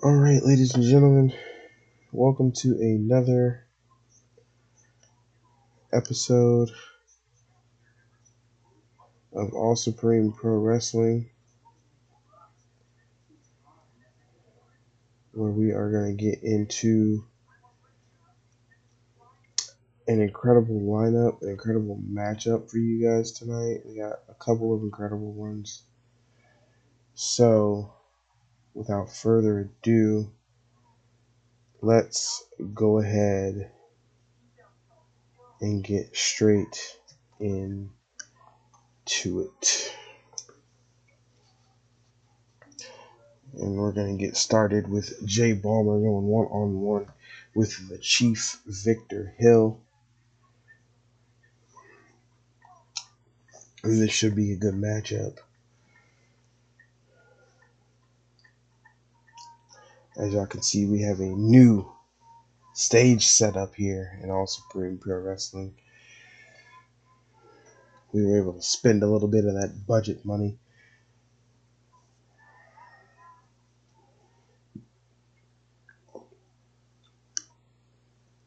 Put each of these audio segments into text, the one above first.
All right, ladies and gentlemen, welcome to another episode of All Supreme Pro Wrestling, where we are going to get into an incredible lineup, an incredible matchup for you guys tonight. We got a couple of incredible ones. So, without further ado, let's go ahead and get straight into it. And we're going to get started with Jay Balmer going one-on-one with the Chief Victor Hill. And this should be a good matchup. As y'all can see, we have a new stage set up here in All Supreme Pro Wrestling. We were able to spend a little bit of that budget money.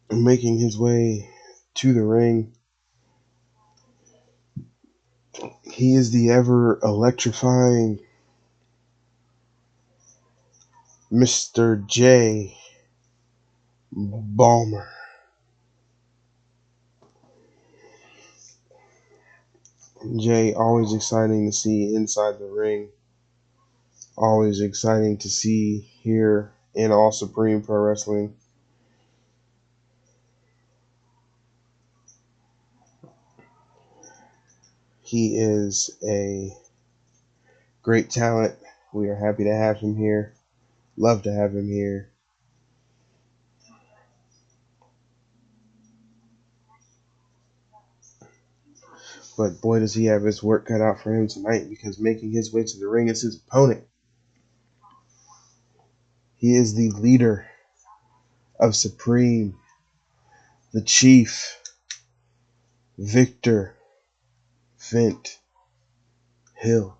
Making his way to the ring, he is the ever electrifying Mr. J. Balmer. Jay, always exciting to see inside the ring. Always exciting to see here in All Supreme Pro Wrestling. He is a great talent. We are happy to have him here. Love to have him here. But boy, does he have his work cut out for him tonight, because making his way to the ring is his opponent. He is the leader of Supreme, the Chief, Victor Vint Hill.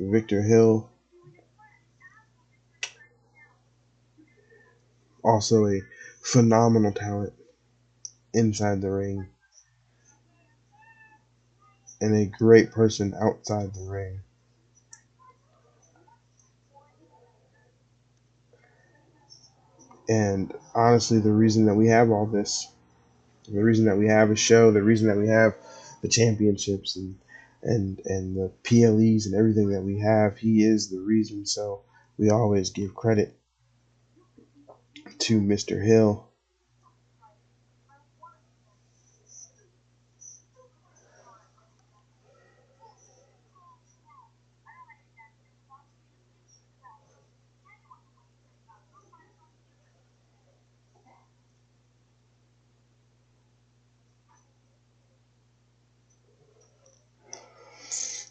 Victor Hill, also a phenomenal talent inside the ring, and a great person outside the ring. And honestly, the reason that we have all this, the reason that we have a show, the reason that we have the championships and the PLEs and everything that we have, he is the reason. So we always give credit to Mr. Hill.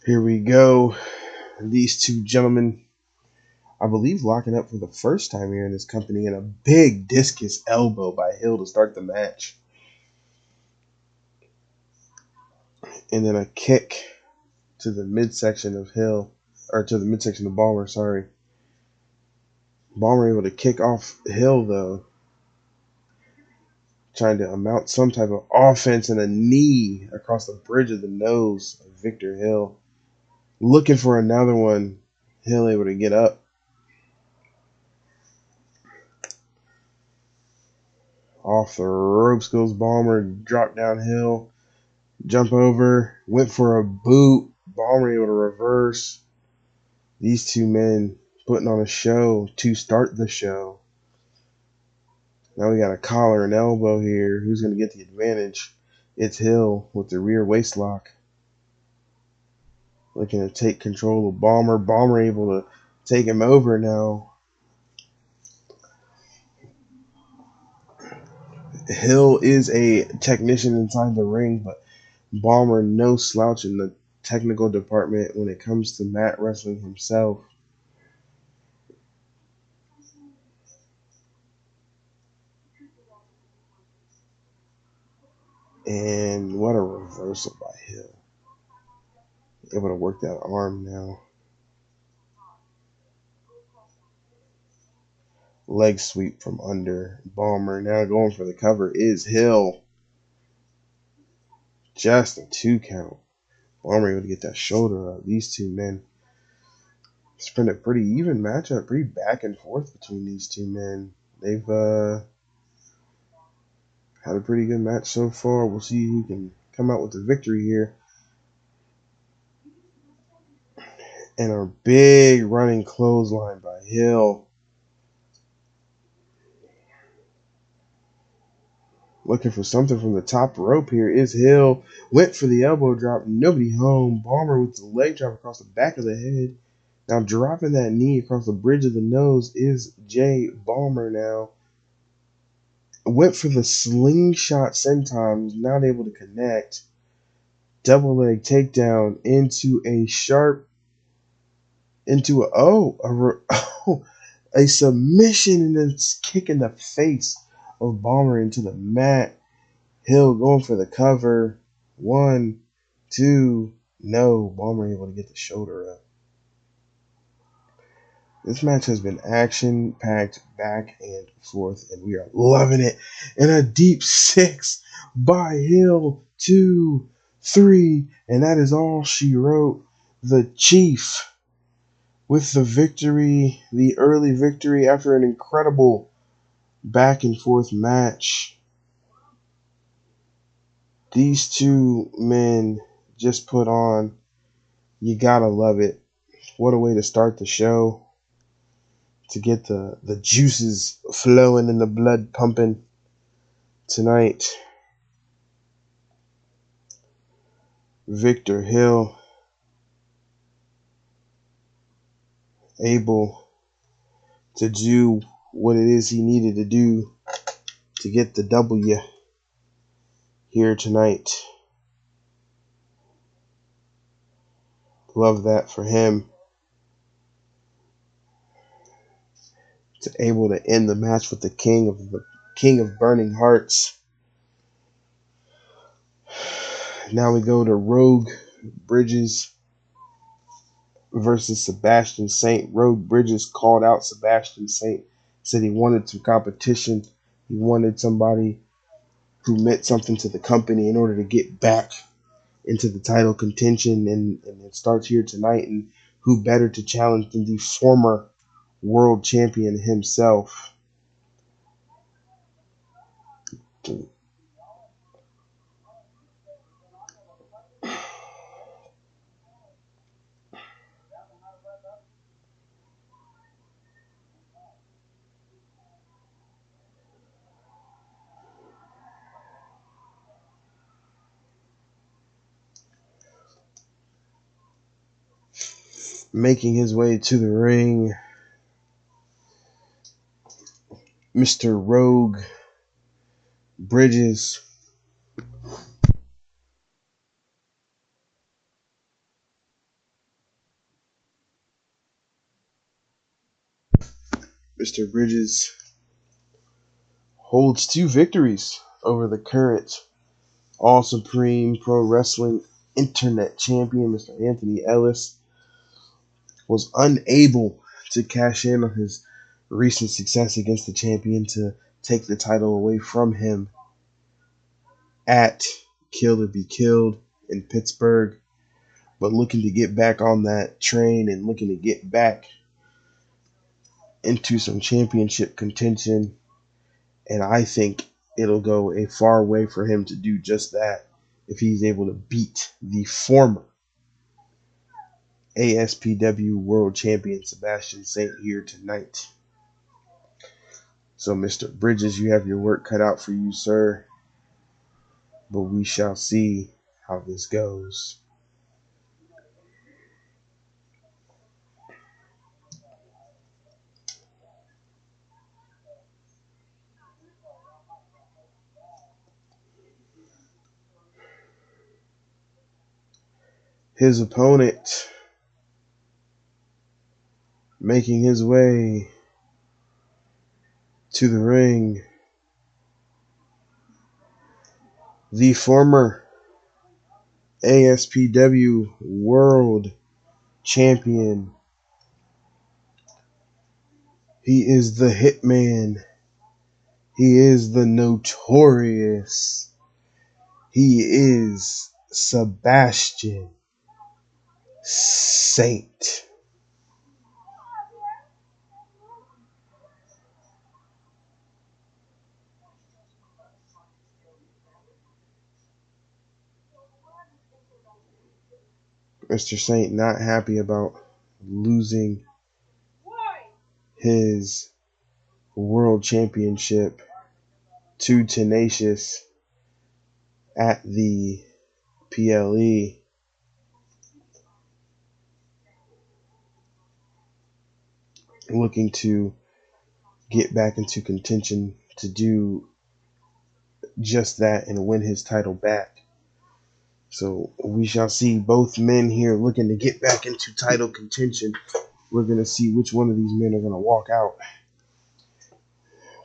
Here we go. These two gentlemen, I believe, locking up for the first time here in this company, and a big discus elbow by Hill to start the match. And then a kick to the midsection of Hill, or to the midsection of Balmer, sorry. Balmer able to kick off Hill, though, trying to mount some type of offense, and a knee across the bridge of the nose of Victor Hill. Looking for another one. Hill able to get up. Off the ropes goes Balmer, drop down Hill, jump over, went for a boot. Balmer able to reverse. These two men putting on a show to start the show. Now we got a collar and elbow here. Who's going to get the advantage? It's Hill with the rear waist lock. Looking to take control of Balmer. Balmer able to take him over now. Hill is a technician inside the ring, but Balmer no slouch in the technical department when it comes to mat wrestling himself. And what a reversal by Hill. Able to work that arm now. Leg sweep from under. Bomber now going for the cover is Hill. Just a 2 count. Bomber able to get that shoulder up. These two men. It's been a pretty even matchup. Pretty back and forth between these two men. They've had a pretty good match so far. We'll see who can come out with the victory here. And a big running clothesline by Hill. Looking for something from the top rope here is Hill. Went for the elbow drop. Nobody home. Bomber with the leg drop across the back of the head. Now dropping that knee across the bridge of the nose is Jay Bomber now. Went for the slingshot senton. Was not able to connect. Double leg takedown into a sharp, into a submission, and then kick in the face of Bomber into the mat. Hill going for the cover. 1, 2, no. Bomber able to get the shoulder up. This match has been action-packed back and forth, and we are loving it. And a deep 6 by Hill. 2, 3, and that is all she wrote. The Chief with the victory, the early victory after an incredible back-and-forth match. These two men just put on. You gotta love it. What a way to start the show. To get the juices flowing and the blood pumping tonight. Victor Hill able to do what it is he needed to do to get the W here tonight. Love that for him. To able to end the match with the king of burning hearts. Now we go to Rogue Bridges versus Sebastian Saint. Rogue Bridges called out Sebastian Saint. Said he wanted some competition. He wanted somebody who meant something to the company in order to get back into the title contention. And it starts here tonight. And who better to challenge than the former world champion himself? Making his way to the ring, Mr. Rogue Bridges. Mr. Bridges holds 2 victories over the current All Supreme Pro Wrestling Internet Champion, Mr. Anthony Ellis. Was unable to cash in on his recent success against the champion to take the title away from him at Kill or Be Killed in Pittsburgh, but looking to get back on that train and looking to get back into some championship contention. And I think it'll go a far way for him to do just that if he's able to beat the former ASPW World Champion Sebastian Saint here tonight. So, Mr. Bridges, you have your work cut out for you, sir. But we shall see how this goes. His opponent making his way to the ring. the former Aspw World Champion. He is the Hitman. He is the Notorious. He is Sebastian Saint. Mr. Saint not happy about losing his world championship to Tenacious at the PLE. Looking to get back into contention to do just that and win his title back. So we shall see both men here looking to get back into title contention. We're going to see which one of these men are going to walk out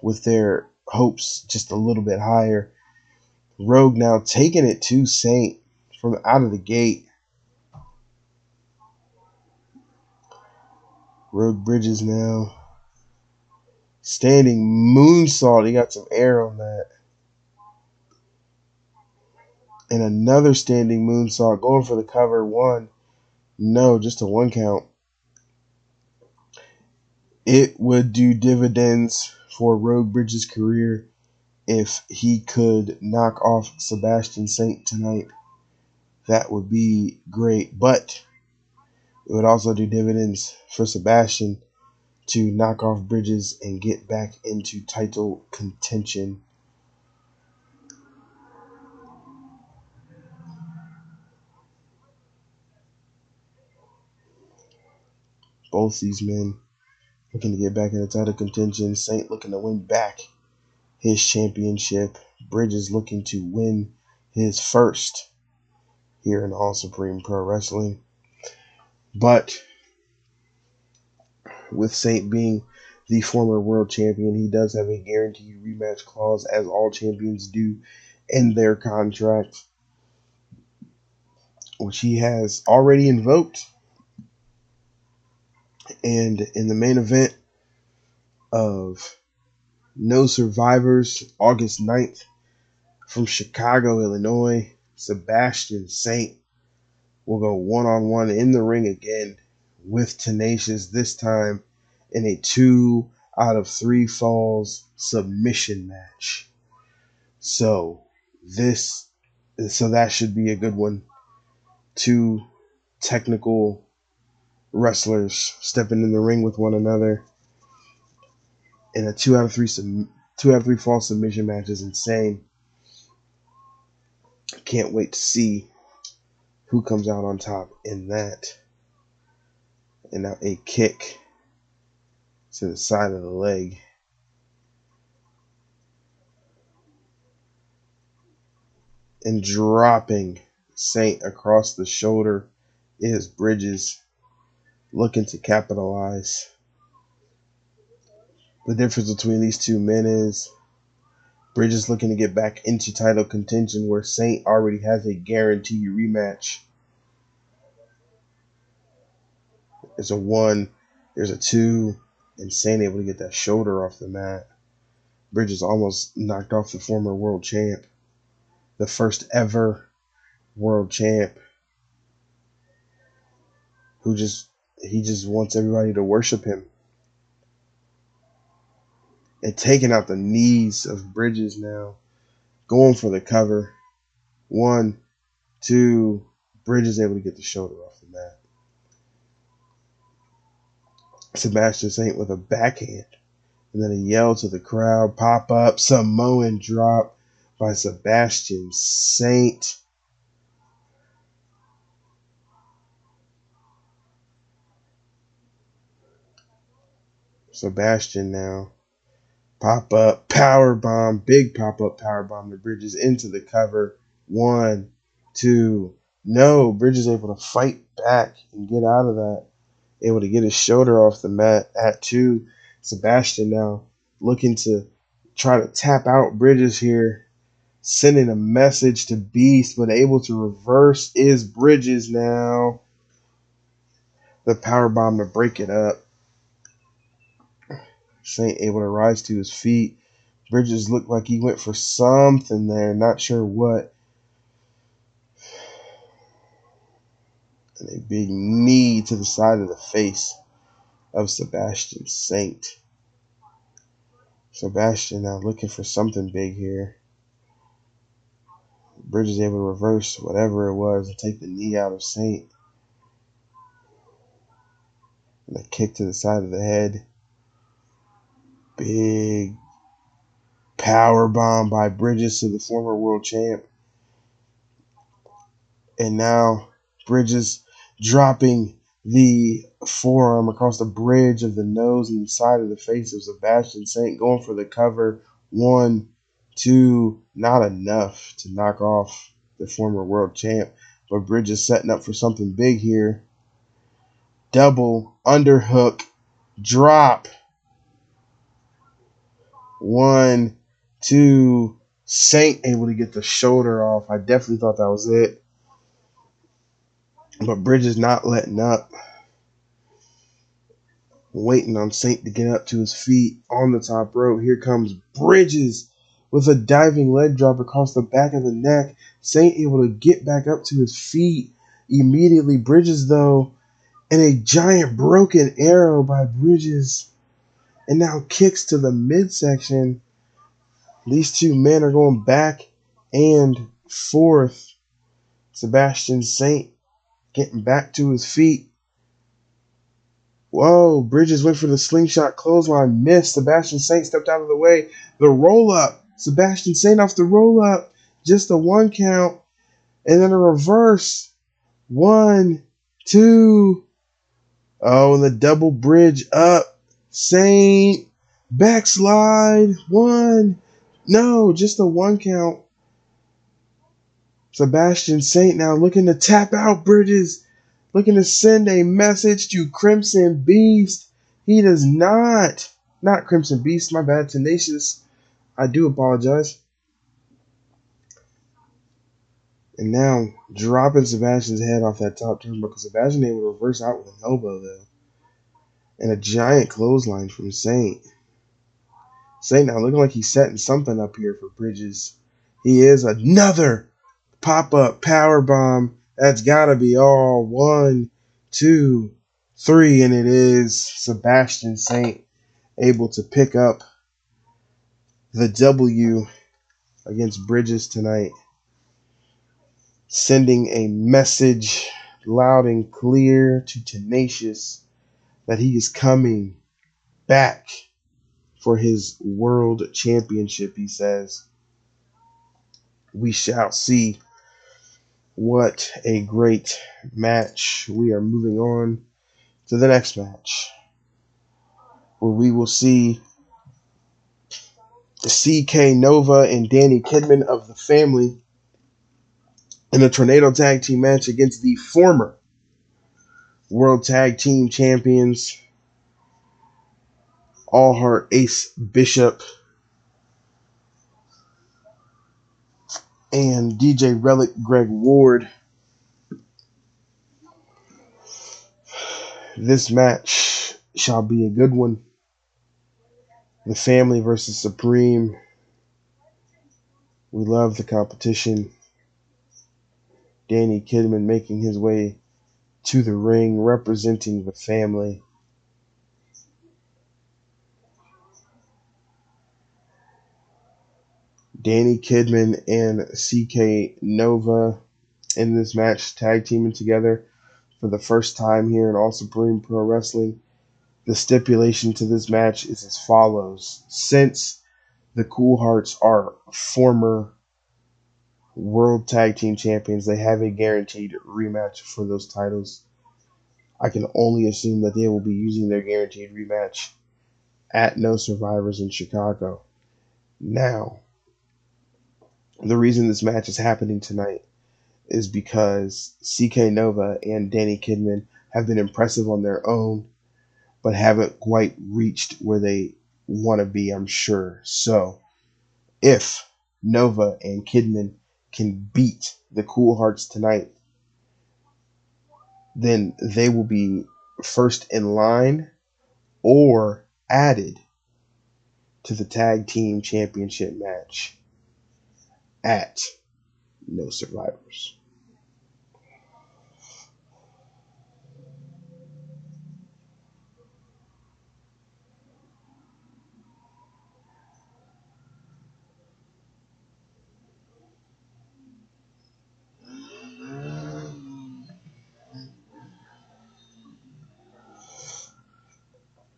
with their hopes just a little bit higher. Rogue now taking it to Saint from out of the gate. Rogue Bridges now. Standing moonsault. He got some air on that. And another standing moonsault. Going for the cover. One. No, just a one count. It would do dividends for Rogue Bridges' career if he could knock off Sebastian Saint tonight. That would be great. But it would also do dividends for Sebastian to knock off Bridges and get back into title contention. Both these men looking to get back into title contention. Saint looking to win back his championship. Bridges looking to win his first here in All Supreme Pro Wrestling. But with Saint being the former world champion, he does have a guaranteed rematch clause, as all champions do in their contract, which he has already invoked. And in the main event of No Survivors, August 9th, from Chicago, Illinois, Sebastian Saint will go one-on-one in the ring again with Tenacious, this time in a 2 out of 3 falls submission match. So that should be a good one. Two technical wrestlers stepping in the ring with one another in a 2 out of 3 fall submission match is insane. Can't wait to see who comes out on top in that. And now a kick to the side of the leg. And dropping Saint across the shoulder is Bridges, looking to capitalize. The difference between these two men is Bridges looking to get back into title contention, where Saint already has a guaranteed rematch. There's a 1, there's a 2, and Saint able to get that shoulder off the mat. Bridges almost knocked off the former world champ, the first ever world champ, who just wants everybody to worship him. And taking out the knees of Bridges now, going for the cover. 1, 2, Bridges able to get the shoulder off the mat. Sebastian Saint with a backhand. And then a yell to the crowd. Pop up. Samoan drop by Sebastian Saint. Sebastian now. Pop up. Power bomb. Big pop up power bomb to Bridges into the cover. 1, 2. No. Bridges able to fight back and get out of that. Able to get his shoulder off the mat at 2. Sebastian now looking to try to tap out Bridges here. sending a message to Beast, but able to reverse is Bridges now. The power bomb to break it up. Saint able to rise to his feet. Bridges looked like he went for something there, not sure what. And a big knee to the side of the face of Sebastian Saint. Sebastian now looking for something big here. Bridges able to reverse whatever it was and take the knee out of Saint. And a kick to the side of the head. Big power bomb by Bridges to the former world champ. And now Bridges dropping the forearm across the bridge of the nose and the side of the face of Sebastian Saint, going for the cover. 1, 2, not enough to knock off the former world champ. But Bridges setting up for something big here. Double underhook drop. 1, 2. Saint able to get the shoulder off. I definitely thought that was it. But Bridges not letting up. Waiting on Saint to get up to his feet on the top rope. Here comes Bridges with a diving leg drop across the back of the neck. Saint able to get back up to his feet immediately. Bridges, though, and a giant broken arrow by Bridges. And now kicks to the midsection. These two men are going back and forth. Sebastian Saint getting back to his feet. Whoa, Bridges went for the slingshot clothesline, missed. Sebastian Saint stepped out of the way. The roll-up. Sebastian Saint off the roll-up. Just a 1 count. And then a reverse. 1, 2. Oh, and the double bridge up. Saint. Backslide. 1. No, just a 1 count. Sebastian Saint now looking to tap out Bridges. Looking to send a message to Crimson Beast. He does not. Not Crimson Beast, my bad. Tenacious. I do apologize. And now dropping Sebastian's head off that top turnbuckle because Sebastian able to reverse out with an elbow, though. And a giant clothesline from Saint. Saint now looking like he's setting something up here for Bridges. He is another pop-up power bomb. That's got to be all. 1, 2, 3, and it is Sebastian Saint able to pick up the W against Bridges tonight, sending a message loud and clear to Tenacious that he is coming back for his world championship, he says. We shall see. What a great match. We are moving on to the next match, where we will see CK Nova and Danny Kidman of the family in a Tornado Tag Team match against the former World Tag Team Champions, All Heart Ace Bishop and DJ Relic Greg Ward. This match shall be a good one. The family versus Supreme. We love the competition. Danny Kidman making his way to the ring, representing the family. Danny Kidman and CK Nova in this match, tag teaming together for the first time here in All Supreme Pro Wrestling. The stipulation to this match is as follows. Since the Cool Hearts are former World Tag Team Champions, they have a guaranteed rematch for those titles. I can only assume that they will be using their guaranteed rematch at No Survivors in Chicago. Now, the reason this match is happening tonight is because CK Nova and Danny Kidman have been impressive on their own, but haven't quite reached where they want to be, I'm sure. So, if Nova and Kidman can beat the Cool Hearts tonight, then they will be first in line or added to the tag team championship match at No Survivors.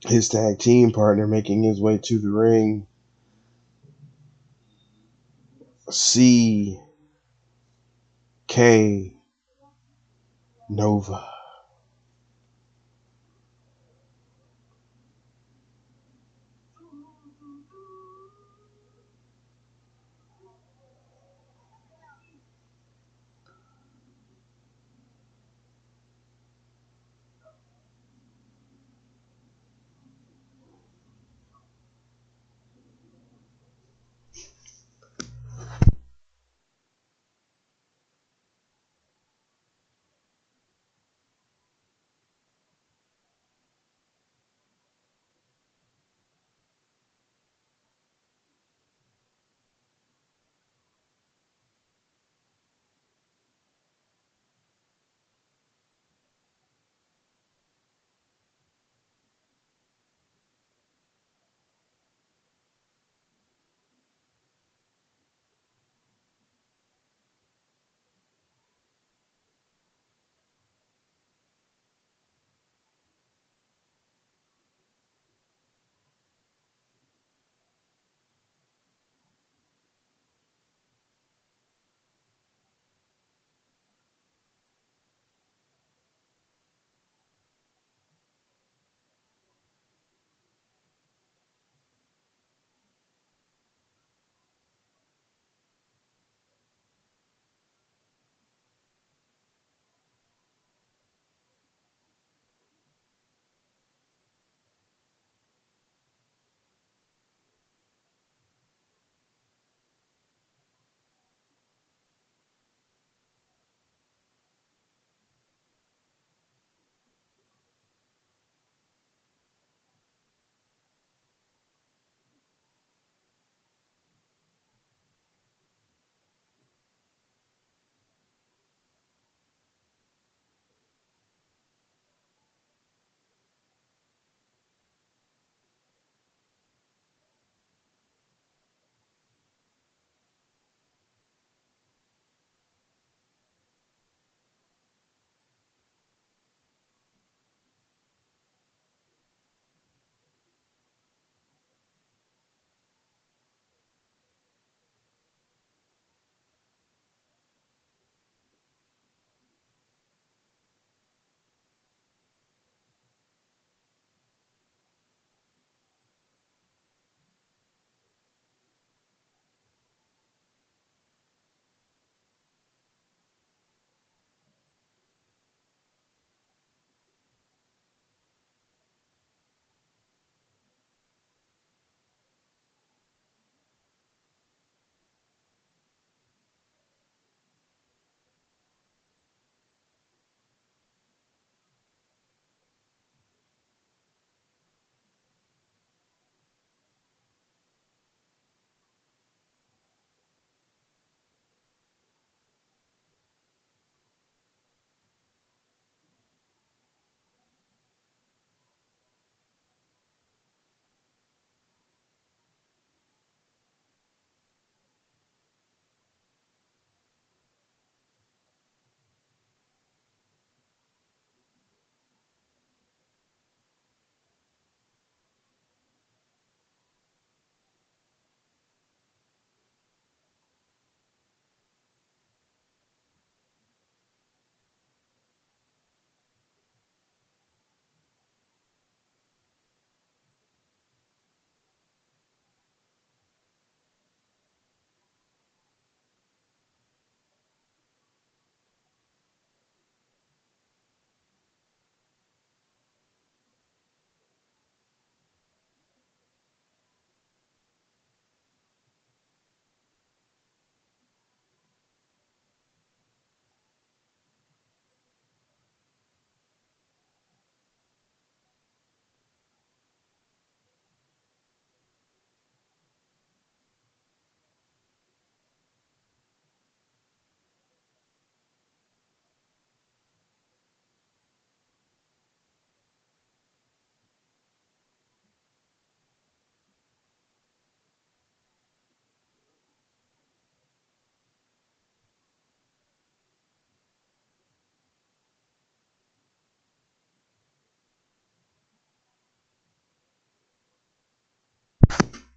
His tag team partner making his way to the ring, CK Nova.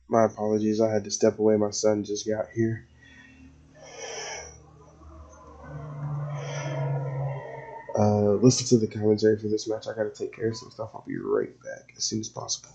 My apologies. I had to step away. My son just got here. Listen to the commentary for this match. I got to take care of some stuff. I'll be right back as soon as possible.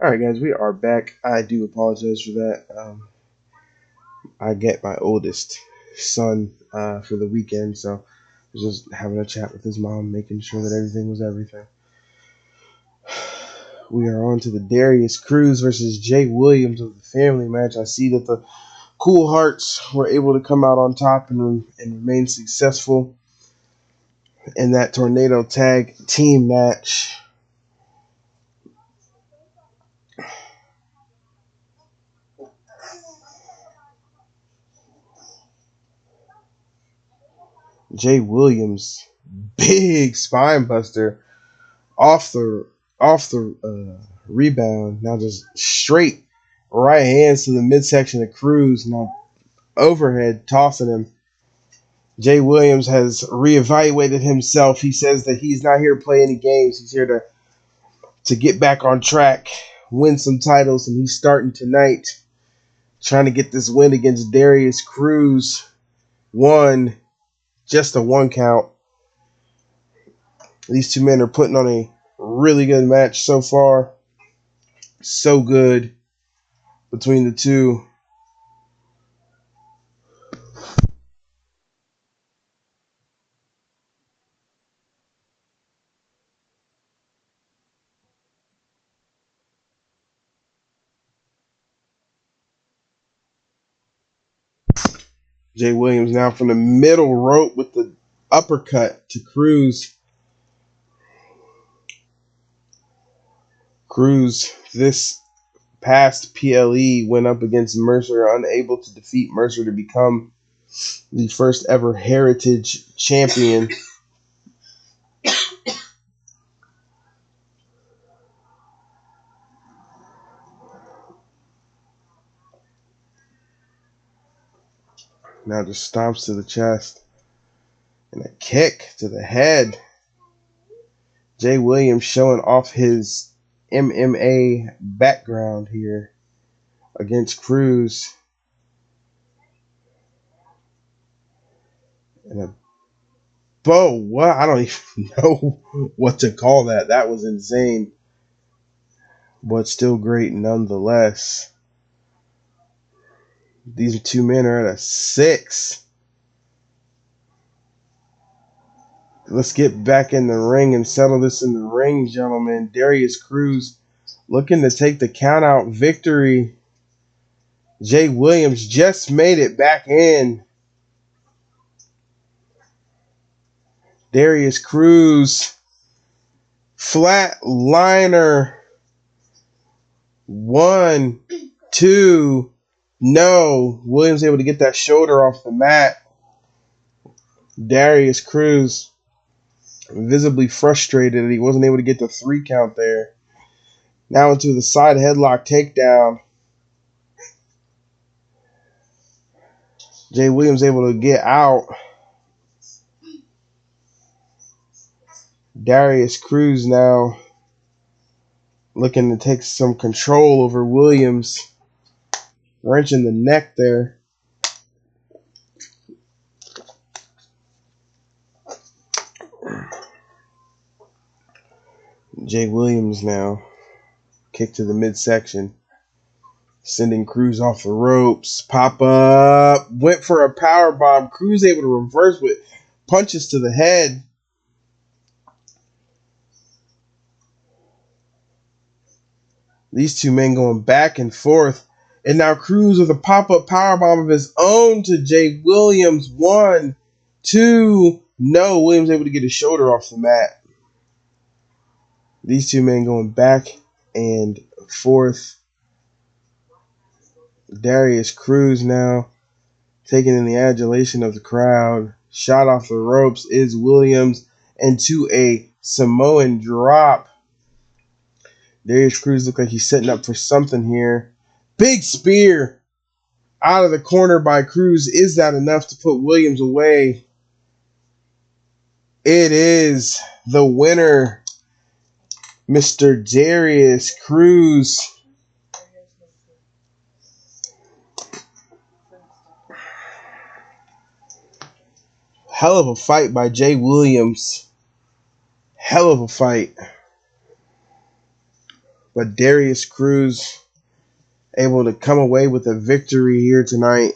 All right, guys, we are back. I do apologize for that. I get my oldest son for the weekend, so I was just having a chat with his mom, making sure that everything was everything. We are on to the Darius Cruz versus Jay Williams of the family match. I see that the Cool Hearts were able to come out on top and remain successful in that Tornado Tag Team match. Jay Williams, big spine buster off the rebound. Now just straight right hands to the midsection of Cruz. Now overhead tossing him. Jay Williams has reevaluated himself. He says that he's not here to play any games. He's here to get back on track, win some titles, and he's starting tonight, trying to get this win against Darius Cruz. Just a one count. These two men are putting on a really good match so far. So good between the two. Jay Williams now from the middle rope with the uppercut to Cruz. Cruz, this past PLE, went up against Mercer, unable to defeat Mercer to become the first ever Heritage champion. Now just stomps to the chest and a kick to the head. Jay Williams showing off his MMA background here against Cruz. And a bow. What? I don't even know what to call that. That was insane. But still great nonetheless. These two men are at a 6. Let's get back in the ring and settle this in the ring, gentlemen. Darius Cruz looking to take the countout victory. Jay Williams just made it back in. Darius Cruz, flatliner. 1, 2, no. Williams able to get that shoulder off the mat. Darius Cruz visibly frustrated that he wasn't able to get the 3 count there. Now into the side headlock takedown. Jay Williams able to get out. Darius Cruz now looking to take some control over Williams. Wrenching the neck there. Jay Williams now. Kick to the midsection. Sending Cruz off the ropes. Pop up. Went for a power bomb. Cruz able to reverse with punches to the head. These two men going back and forth. And now Cruz with a pop-up powerbomb of his own to Jay Williams. 1, 2, no. Williams able to get his shoulder off the mat. These two men going back and forth. Darius Cruz now taking in the adulation of the crowd. Shot off the ropes is Williams into a Samoan drop. Darius Cruz looks like he's setting up for something here. Big spear out of the corner by Cruz. Is that enough to put Williams away? It is. The winner, Mr. Darius Cruz. Hell of a fight by Jay Williams. Hell of a fight. but Darius Cruz able to come away with a victory here tonight.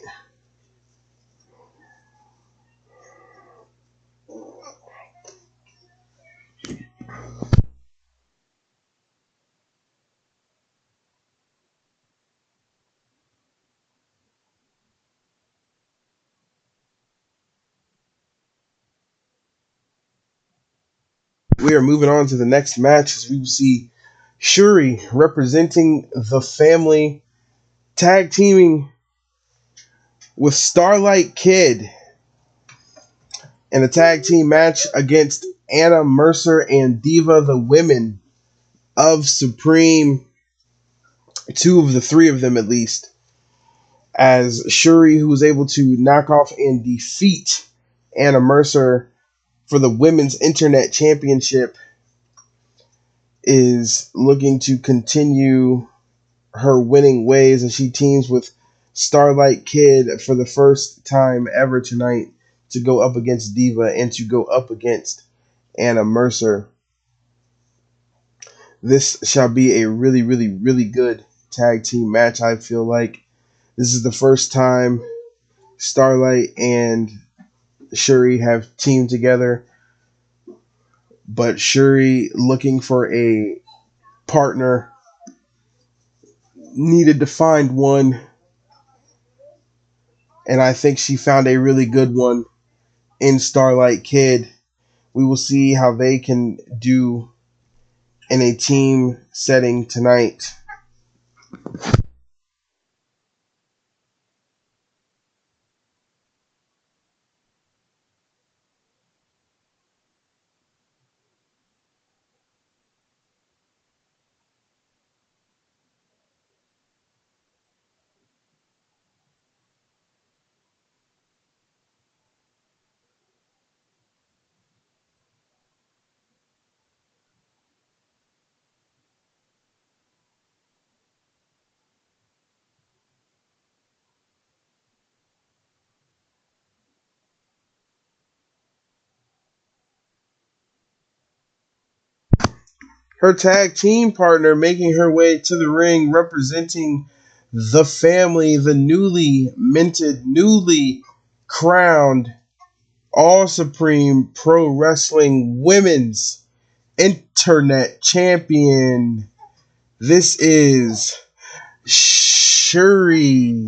We are moving on to the next match as we will see Shuri representing the family tag teaming with Starlight Kid in a tag team match against Anna Mercer and Diva, the women of Supreme, two of the three of them at least, as Shuri, who was able to knock off and defeat Anna Mercer for the Women's Internet Championship, is looking to continue her winning ways as she teams with Starlight Kid for the first time ever tonight to go up against Diva and to go up against Anna Mercer. This shall be a really, really, really good tag team match, I feel like. This is the first time Starlight and Shuri have teamed together, but Shuri, looking for a partner, needed to find one, and I think she found a really good one in Starlight Kid. We will see how they can do in a team setting tonight. Her tag team partner making her way to the ring representing the family, the newly minted, newly crowned All Supreme Pro Wrestling Women's Internet Champion. This is Shuri.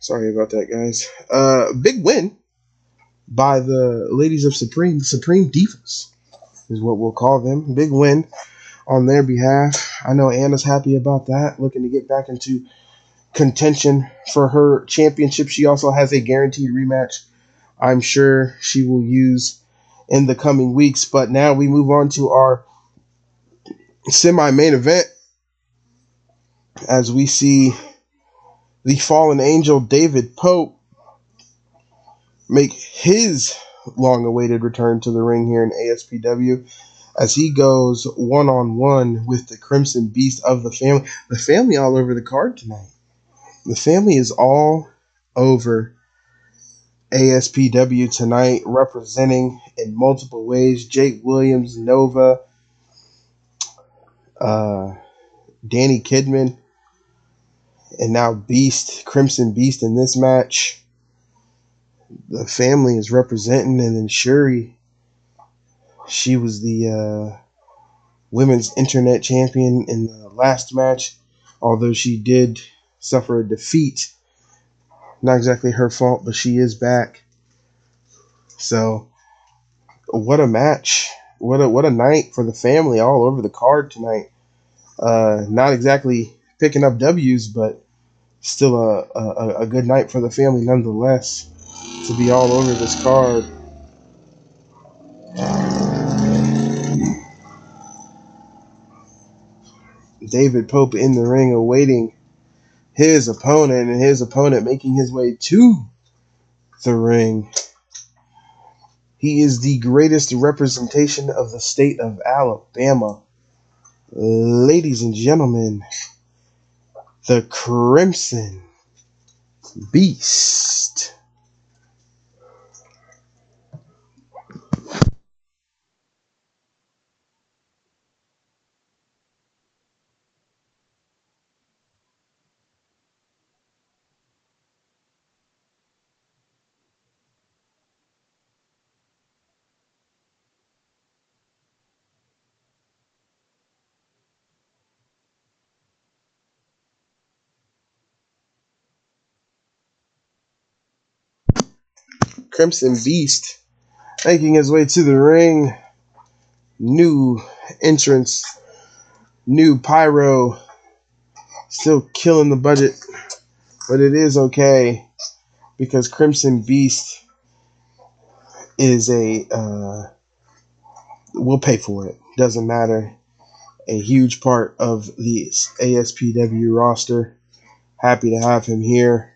Sorry about that, guys. Big win by the ladies of Supreme Divas is what we'll call them. Big win on their behalf. I know Anna's happy about that, looking to get back into contention for her championship. She also has a guaranteed rematch I'm sure she will use in the coming weeks. But now we move on to our semi-main event as we see the fallen angel David Pope make his long-awaited return to the ring here in ASPW as he goes one-on-one with the Crimson Beast of the family. The family all over the card tonight. The family is all over ASPW tonight, representing in multiple ways. Jake Williams, Nova, uh, Danny Kidman, and now Beast, Crimson Beast in this match. The family is representing, and then Shuri, she was the women's internet champion in the last match, although she did suffer a defeat. Not exactly her fault, but she is back. So, what a match. What a night for the family all over the card tonight. Not exactly picking up W's, but still a good night for the family nonetheless to be all over this card. David Pope in the ring awaiting his opponent, and his opponent making his way to the ring. He is the greatest representation of the state of Alabama. Ladies and gentlemen, the Crimson Beast. Crimson Beast making his way to the ring. New entrance, new pyro, still killing the budget, but it is okay because Crimson Beast is we'll pay for it. Doesn't matter. A huge part of the ASPW roster. Happy to have him here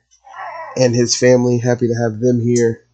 and his family. Happy to have them here.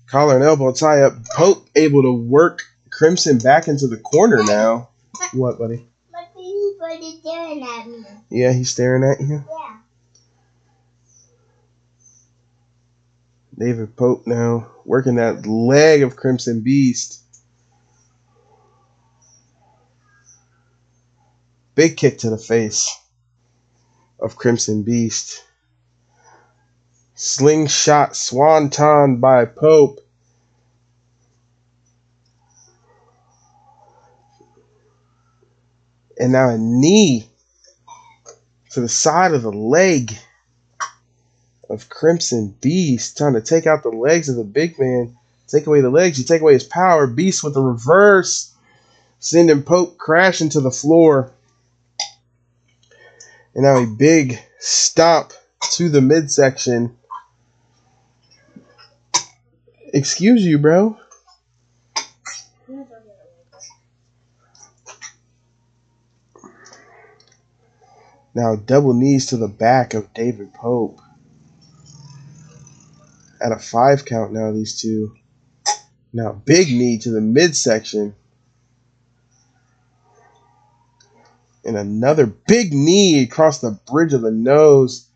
Collar and elbow tie up. Pope able to work Crimson back into the corner now. What, buddy? My baby buddy staring at me. Yeah, he's staring at you? Yeah. David Pope now working that leg of Crimson Beast. Big kick to the face of Crimson Beast. Slingshot swanton by Pope. And now a knee to the side of the leg of Crimson Beast. Trying to take out the legs of the big man. Take away the legs, you take away his power. Beast with the reverse. Sending Pope crashing to the floor. And now a big stomp to the midsection. Excuse you, bro. Now double knees to the back of David Pope. At a 5 count now, these two. Now big knee to the midsection. And another big knee across the bridge of the nose.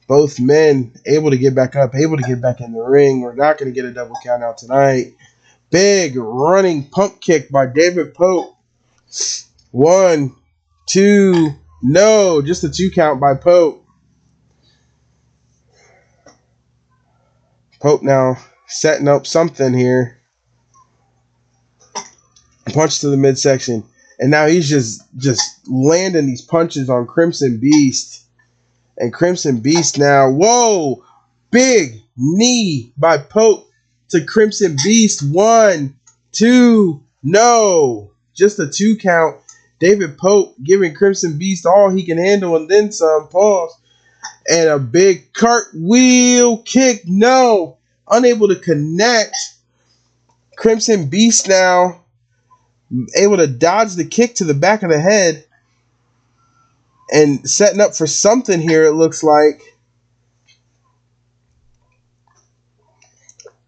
Both men able to get back up, able to get back in the ring. We're not going to get a double count out tonight. Big running pump kick by David Pope. 1, 2, no, just a 2 count by Pope. Pope now setting up something here. Punch to the midsection. And now he's just landing these punches on Crimson Beast. And Crimson Beast now, whoa, big knee by Pope to Crimson Beast. 1, 2, no, just a 2 count. David Pope giving Crimson Beast all he can handle and then some. Pause. And a big cartwheel kick. No. Unable to connect. Crimson Beast now able to dodge the kick to the back of the head. And setting up for something here, it looks like.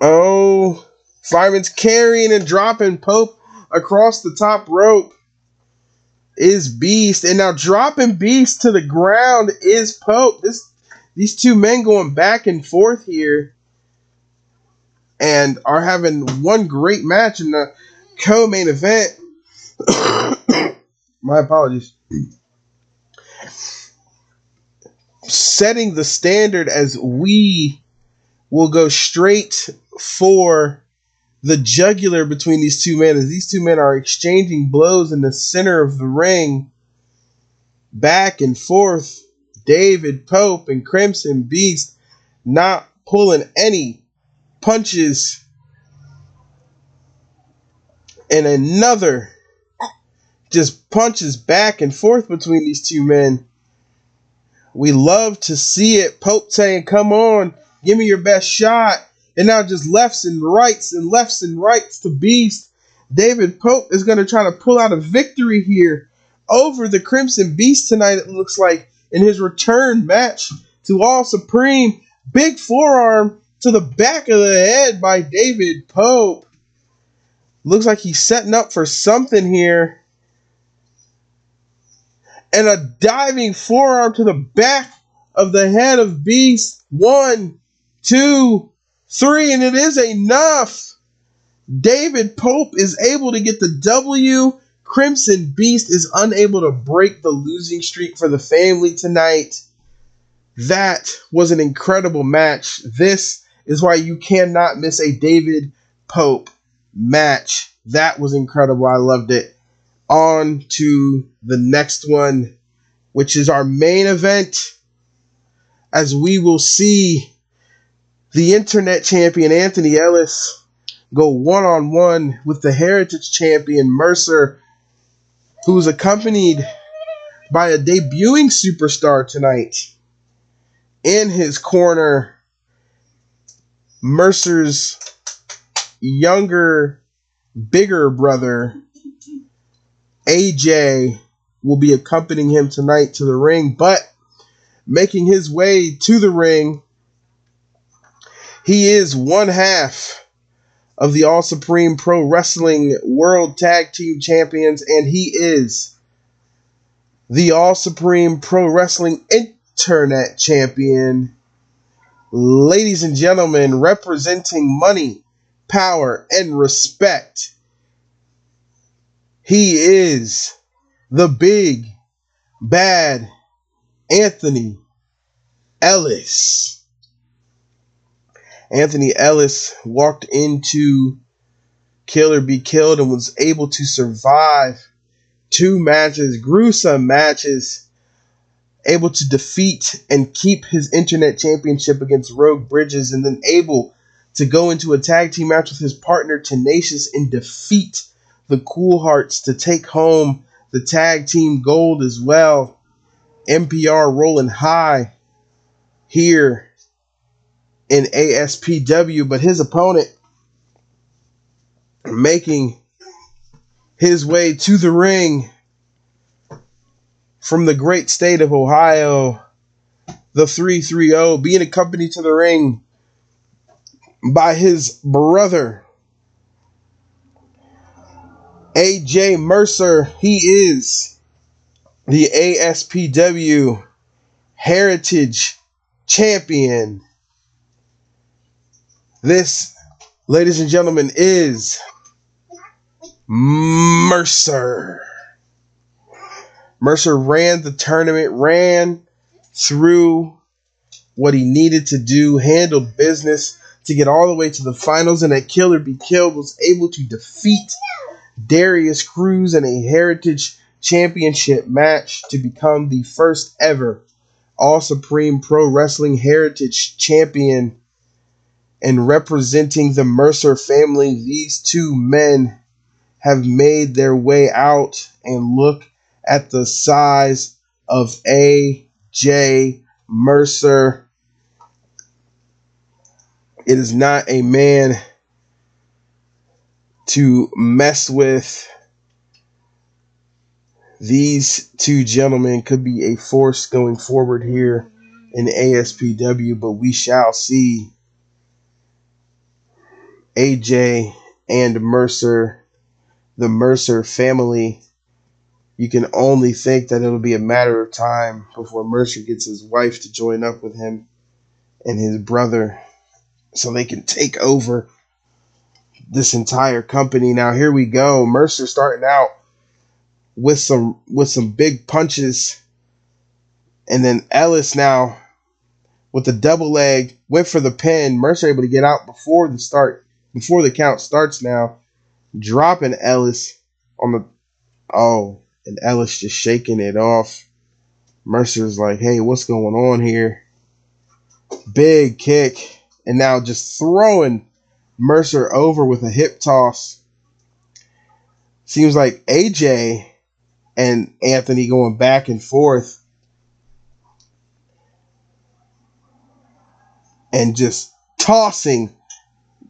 Oh. Fireman's carrying and dropping Pope across the top rope. Is Beast, and now dropping Beast to the ground is Pope. These two men going back and forth here and are having one great match in the co-main event. My apologies. Setting the standard as we will go straight for the jugular between these two men, as these two men are exchanging blows in the center of the ring. Back and forth. David Pope and Crimson Beast not pulling any punches. And another just punches back and forth between these two men. We love to see it. Pope saying, come on, give me your best shot. And now just lefts and rights to Beast. David Pope is going to try to pull out a victory here over the Crimson Beast tonight, it looks like, in his return match to All Supreme. Big forearm to the back of the head by David Pope. Looks like he's setting up for something here. And a diving forearm to the back of the head of Beast. 1, 2, 3, and it is enough. David Pope is able to get the W. Crimson Beast is unable to break the losing streak for the family tonight. That was an incredible match. This is why you cannot miss a David Pope match. That was incredible. I loved it. On to the next one, which is our main event, as we will see the internet champion Anthony Ellis go one-on-one with the heritage champion Mercer, who's accompanied by a debuting superstar tonight. In his corner, Mercer's younger, bigger brother, AJ, will be accompanying him tonight to the ring, but making his way to the ring, he is one half of the All Supreme Pro Wrestling World Tag Team Champions, and he is the All Supreme Pro Wrestling Internet Champion. Ladies and gentlemen, representing money, power, and respect, he is the big, bad Anthony Ellis. Anthony Ellis walked into Kill or Be Killed and was able to survive 2 matches, gruesome matches, able to defeat and keep his Internet Championship against Rogue Bridges, and then able to go into a tag team match with his partner Tenacious and defeat the Cool Hearts to take home the tag team gold as well. MPR rolling high here in ASPW, but his opponent making his way to the ring from the great state of Ohio, the 330, being accompanied to the ring by his brother, AJ Mercer. He is the ASPW Heritage Champion. This, ladies and gentlemen, is Mercer. Mercer ran the tournament, ran through what he needed to do, handled business to get all the way to the finals, and at Kill or Be Killed was able to defeat Darius Cruz in a Heritage Championship match to become the first ever All Supreme Pro Wrestling Heritage Champion. And representing the Mercer family, these 2 men have made their way out, and look at the size of AJ Mercer. It is not a man to mess with. These 2 gentlemen could be a force going forward here in ASPW, but we shall see. AJ and Mercer, the Mercer family, you can only think that it'll be a matter of time before Mercer gets his wife to join up with him and his brother so they can take over this entire company. Now here we go. Mercer starting out with some big punches, and then Ellis now with the double leg went for the pin. Mercer able to get out before the count starts now, dropping Ellis on the and Ellis just shaking it off. Mercer's like, hey, what's going on here? Big kick, and now just throwing Mercer over with a hip toss. Seems like AJ and Anthony going back and forth and just tossing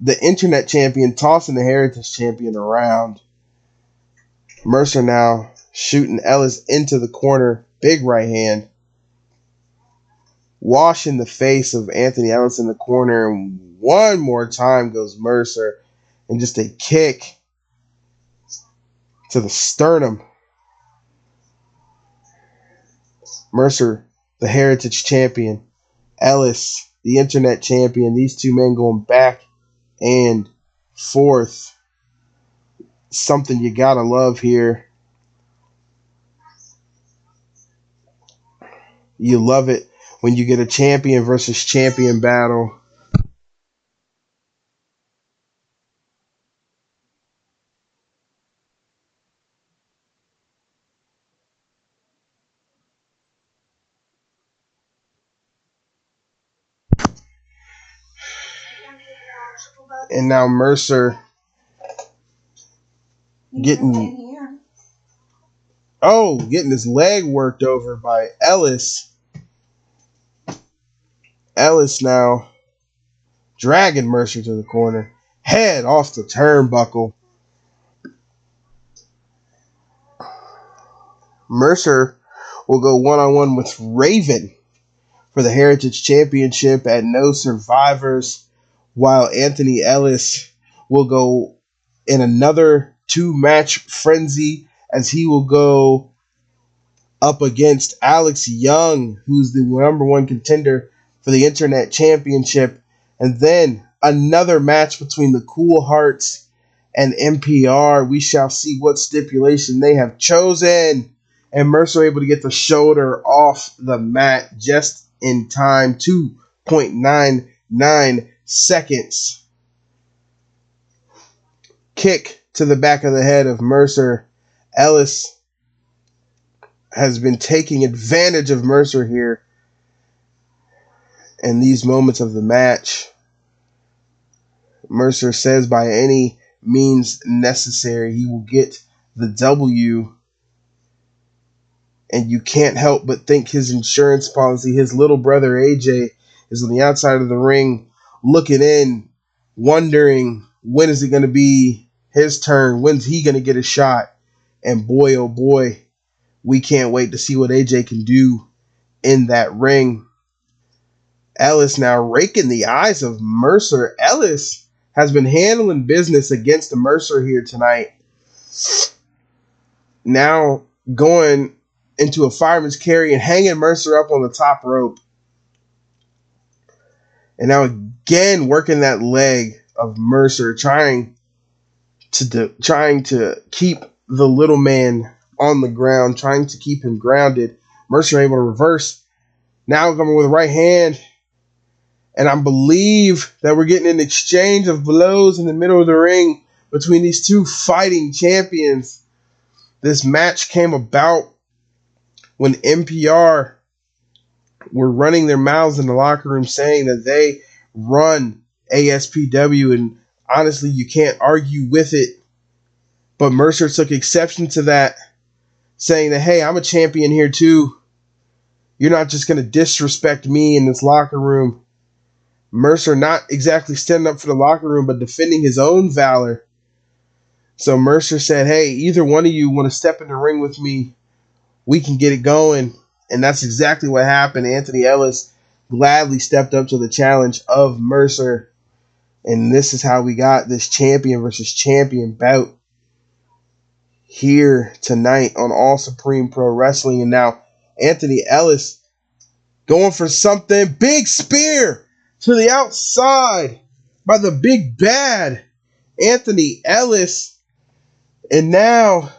the Internet Champion, tossing the Heritage Champion around. Mercer now shooting Ellis into the corner, big right hand, washing the face of Anthony Ellis in the corner, and one more time goes Mercer, and just a kick to the sternum. Mercer, the Heritage Champion, Ellis, the Internet Champion, these 2 men going back and forth. Something you gotta love here. You love it when you get a champion versus champion battle. And now Mercer getting his leg worked over by Ellis. Ellis now dragging Mercer to the corner. Head off the turnbuckle. Mercer will go one-on-one with Raven for the Heritage Championship at No Survivors, while Anthony Ellis will go in another 2-match frenzy as he will go up against Alex Young, who's the #1 contender for the Internet Championship. And then another match between the Cool Hearts and NPR. We shall see what stipulation they have chosen. And Mercer able to get the shoulder off the mat just in time. 2.99 seconds. Kick to the back of the head of Mercer. Ellis has been taking advantage of Mercer here in these moments of the match. Mercer says by any means necessary he will get the W. And you can't help but think his insurance policy, his little brother AJ, is on the outside of the ring looking in, wondering when is it going to be his turn? When's he going to get a shot? And boy, oh boy, we can't wait to see what AJ can do in that ring. Ellis now raking the eyes of Mercer. Ellis has been handling business against the Mercer here tonight. Now going into a fireman's carry and hanging Mercer up on the top rope. And now again working that leg of Mercer, trying to keep the little man on the ground, trying to keep him grounded. Mercer able to reverse. Now coming with a right hand. And I believe that we're getting an exchange of blows in the middle of the ring between these two fighting champions. This match came about when NPR were running their mouths in the locker room saying that they run ASPW, and honestly, you can't argue with it. But Mercer took exception to that, saying that, hey, I'm a champion here too. You're not just going to disrespect me in this locker room. Mercer not exactly standing up for the locker room, but defending his own valor. So Mercer said, hey, either one of you want to step in the ring with me, we can get it going. And that's exactly what happened. Anthony Ellis gladly stepped up to the challenge of Mercer. And this is how we got this champion versus champion bout here tonight on All Supreme Pro Wrestling. And now Anthony Ellis going for something. Big spear to the outside by the big bad Anthony Ellis. And now,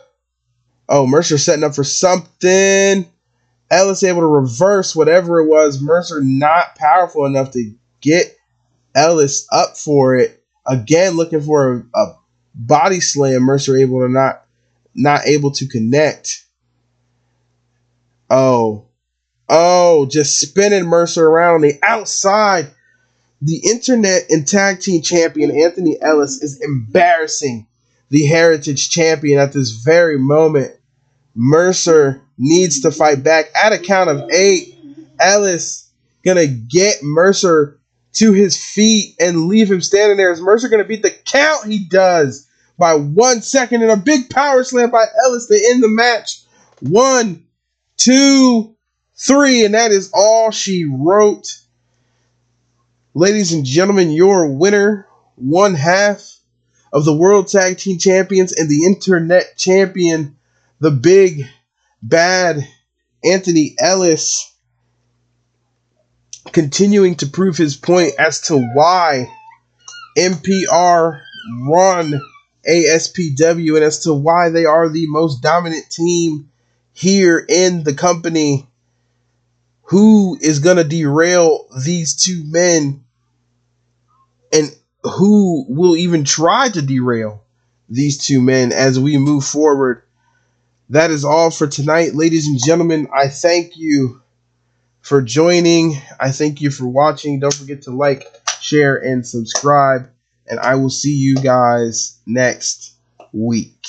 Mercer setting up for something. Ellis able to reverse whatever it was. Mercer not powerful enough to get Ellis up for it. Again, looking for a body slam. Mercer able to not able to connect. Just spinning Mercer around on the outside. The Internet and Tag Team Champion Anthony Ellis is embarrassing the Heritage Champion at this very moment. Mercer needs to fight back at a count of 8. Ellis gonna get Mercer to his feet and leave him standing there. Is Mercer gonna beat the count? He does by 1 second, and a big power slam by Ellis to end the match. 1, 2, 3, and that is all she wrote. Ladies and gentlemen, your winner, one half of the World Tag Team Champions and the Internet Champion, the big bad Anthony Ellis, continuing to prove his point as to why NPR run ASPW and as to why they are the most dominant team here in the company. Who is going to derail these two men, and who will even try to derail these two men as we move forward? That is all for tonight, ladies and gentlemen. I thank you for joining. I thank you for watching. Don't forget to like, share, and subscribe. And I will see you guys next week.